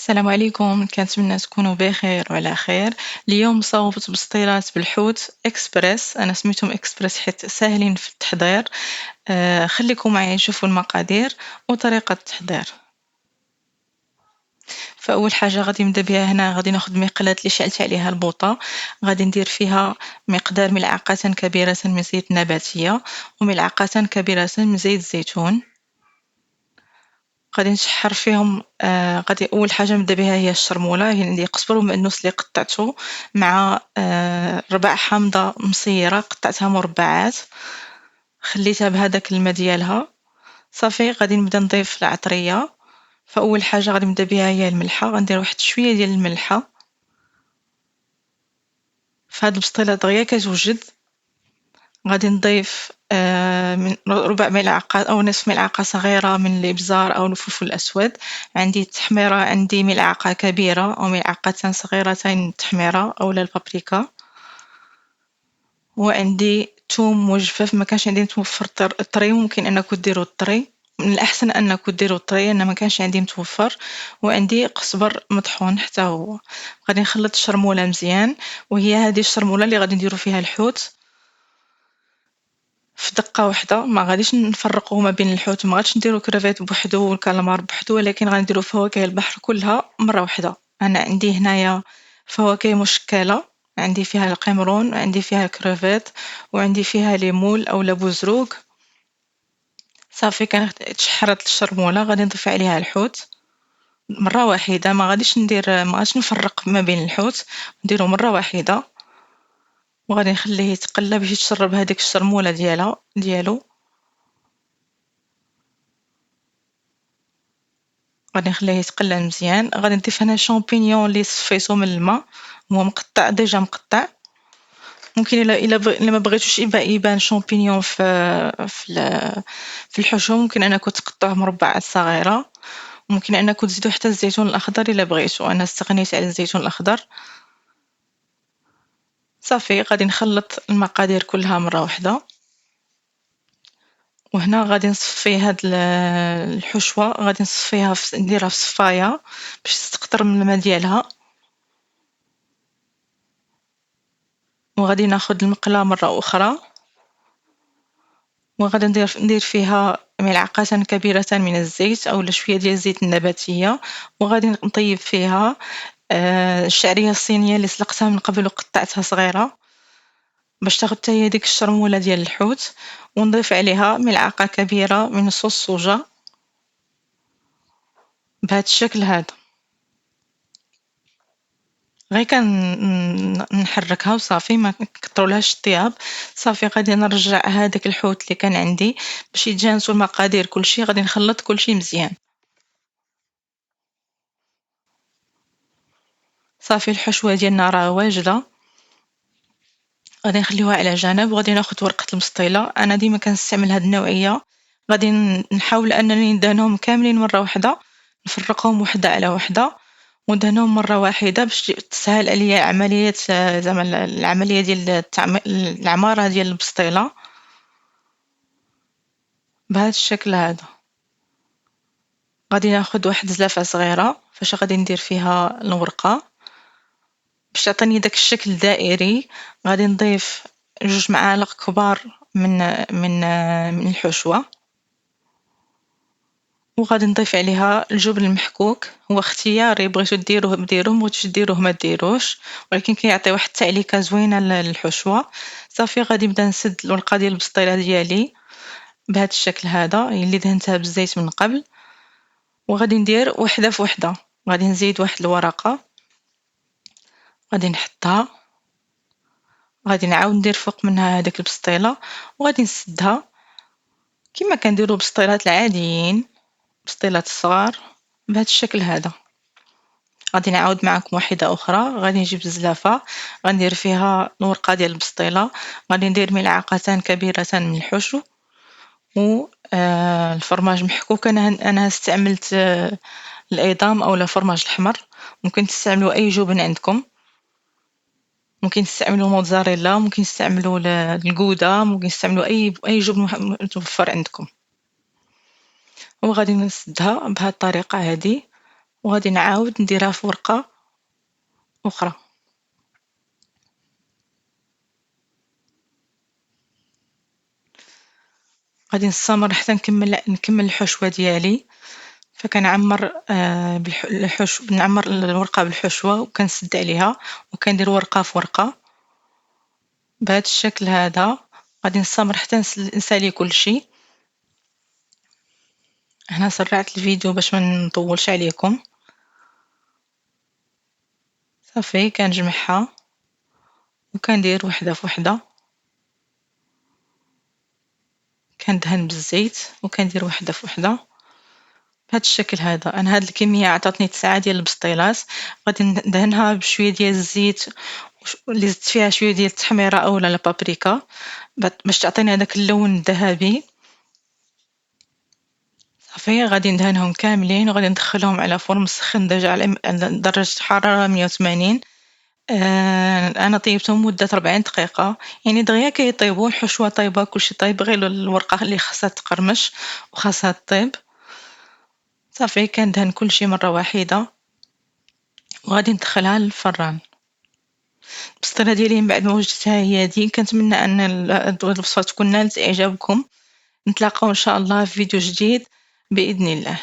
السلام عليكم، كنتمنى تكونوا بخير وعلى خير. اليوم صوبت بسطيلات بالحوت اكسبريس، انا سميتهم اكسبريس حيت ساهلين في التحضير. خليكم معي نشوفوا المقادير وطريقة التحضير. فاول حاجه غادي نبدا بها، هنا غادي ناخذ مقلاة اللي شعلت عليها البوطه، غادي ندير فيها مقدار ملعقه كبيره من زيت نباتيه وملعقه كبيره من زيت الزيتون. غادي نشحر فيهم. غادي اول حاجه نبدا بها هي الشرموله، هي عندي قزبر ومأنوس اللي قطعته مع ربع حامضه مصيره قطعتها مربعات، خليتها بهذاك الماء ديالها. صافي غادي نبدا نضيف العطريه. فاول حاجه غادي نبدا بها هي الملحه، غندير واحد شويه ديال الملحه. فهاد البسطيله دغيا كتوجد غادي نضيف من ربع ملعقة أو نصف ملعقة صغيرة من الإبزار أو الفلفل الأسود. عندي التحميرة، عندي ملعقة كبيرة أو ملعقتان صغيرتين التحميرة أو البابريكا. وعندي توم مجفف، ما كانش عندي متوفر طري، ممكن أنكم ديروا الطري، من الأحسن أنكم ديروا الطري، أنا ما كانش عندي متوفر. وعندي قزبر مطحون حتى هو. غادي نخلط الشرمولة مزيان، وهي هذه الشرمولة اللي غادي نديروا فيها الحوت في دقة واحدة. ما غاديش نفرقوا ما بين الحوت، ما غاديش نديروا كريفيت بوحدو والكالامار بوحدو، ولكن غنديروا فواكه البحر كلها مرة واحدة. انا عندي هنايا فواكه مشكلة، عندي فيها القمرون وعندي فيها الكريفيت وعندي فيها ليمول او بوزروق. صافي كانت تشحرت الشرمولة، غادي نضيف عليها الحوت مرة واحدة، ما غاديش نفرق ما بين الحوت، نديرو مرة واحدة. وغادي نخليه يتقلى باش يتشرب هذيك الشرمولة ديالو. غادي نخليه يتقلى مزيان. غادي نضيف هنا شامبينيون اللي صفيتو من الماء، هو مقطع ديجا مقطع. ممكن الا ما بغيتوش يبان شامبينيون في الحشو، ممكن انكم تقطعوه مربعات صغيره. ممكن انكم تزيدوا حتى الزيتون الاخضر الا بغيتو، انا استغنيت على الزيتون الاخضر. صافي غادي نخلط المقادير كلها مره واحده. وهنا غادي نصفي هاد الحشوه، غادي نصفيها نديرها في صفايه باش تقطر من الماء ديالها. وغادي ناخذ المقله مره اخرى، وغادي ندير فيها ملعقة كبيرة من الزيت أو شوية ديال الزيت النباتية. وغادي نطيب فيها الشعرية الصينية اللي سلقتها من قبل وقطعتها صغيرة باش تاخد حتى هي ديك الشرمولة ديال الحوت. ونضيف عليها ملعقة كبيرة من صوص صوجا بهذا الشكل هذا. غير نحركها وصافي، ما نكثرولهاش الطياب. صافي غادي نرجع هذاك الحوت اللي كان عندي باش يتجانسوا المقادير كلشي. غادي نخلط كلشي مزيان. صافي الحشوة ديالنا راه واجدة، غادي نخليوها على جنب. وغادي ناخذ ورقة المسطيلة، انا ديما كنستعمل هاد النوعية. غادي نحاول انني ندهنهم كاملين مرة واحدة، نفرقهم وحدة على وحدة وندهنهم مرة واحدة باش تسهل عليا عملية زعما العملية ديال العمارة ديال البسطيلة بهذا الشكل هذا. غادي ناخذ واحد زلافة صغيرة فاش غادي ندير فيها الورقة باش تعطيني داك الشكل الدائري. غادي نضيف 2 معالق كبار من الحشوة. وغادي نضيف عليها الجبن المحكوك، هو اختياري، بغيتو ديروه ديروه، مبغيتوش ديروه ما ديروش، ولكن كيعطي واحد التعليكه زوينه للحشوه. صافي غادي نبدا نسد الورقه ديال البسطيله ديالي بهذا الشكل هذا اللي دهنتها بالزيت من قبل. وغادي ندير وحده في وحده، غادي نزيد واحد الورقه، غادي نحطها، غادي نعاود ندير فوق منها هذيك البسطيله وغادي نسدها كما كنديروا البسطيلات العاديين، بسطيلات الصغار بهذا الشكل هذا. غادي نعاود معكم واحده اخرى. غادي نجيب الزلافه، غندير فيها الورقه ديال البسطيله، غادي ندير ملعقتان كبيره من الحشو و الفرماج محكوك. انا استعملت الايضام او الفرماج الحمر، ممكن تستعملوا اي جبن عندكم، ممكن تستعملوا موتزاريلا، ممكن تستعملوا الجوده، ممكن تستعملوا اي جبن متوفر عندكم. وغادي نسدها بهذه الطريقه هذه وغادي نعاود نديرها في ورقة أخرى. غادي نستمر حتى نكمل الحشوة ديالي. فكنعمر نعمر الورقة بالحشوة وكنسد عليها وكندير ورقة في ورقة بهذا الشكل هذا. غادي نستمر حتى نسالي كلشي. هنا سرعت الفيديو باش ما نطولش عليكم. صافي كنجمعها وكندير وحدة في وحدة، كندهن بالزيت وكندير وحدة في وحدة بهذا الشكل هذا. انا هاد الكميه عطاتني 9 ديال البسطيلات. غادي ندهنها بشويه ديال الزيت اللي زدت فيها شويه ديال التحميره اولا البابريكا باش تعطيني هذاك اللون الذهبي. صافي غادي ندهنهم كاملين وغادي ندخلهم على فرن مسخن على درجه حراره 180. انا طيبتهم مده 40 دقيقه، يعني دغيا كيطيبوا الحشوه طيبه كلشي طيب، غير الورقه اللي خاصها تقرمش وخاصها طيب. صافي كندهن كلشي مره واحده وغادي ندخلها للفران. البسطيله ديالي من بعد ما وجدتها هي هادي. كنتمنى ان الوصفه تكون نالت اعجابكم. نتلاقاو ان شاء الله في فيديو جديد باذن الله.